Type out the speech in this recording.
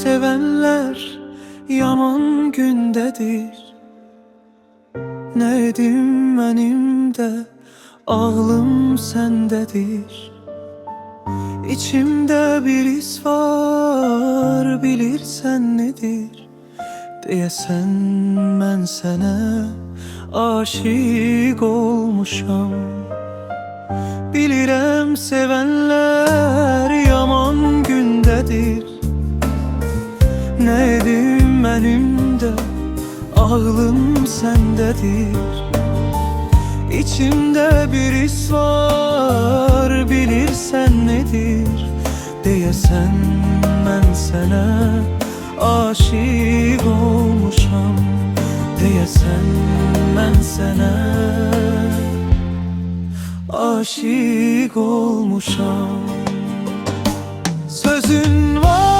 sevenler yaman gündedir. Ne edim benim de ağlım sendedir. İçimde bir his var, bilirsen nedir? Deyesen mən sənə aşık olmuşam. Bilirəm sevenler yaman gündedir. Ne edim benim de ağlım sendedir. İçimde bir his var, bilirsen nedir? Deyesen mən sənə aşık olmuşam. Deyesen mən sənə aşık olmuşam. Sözün var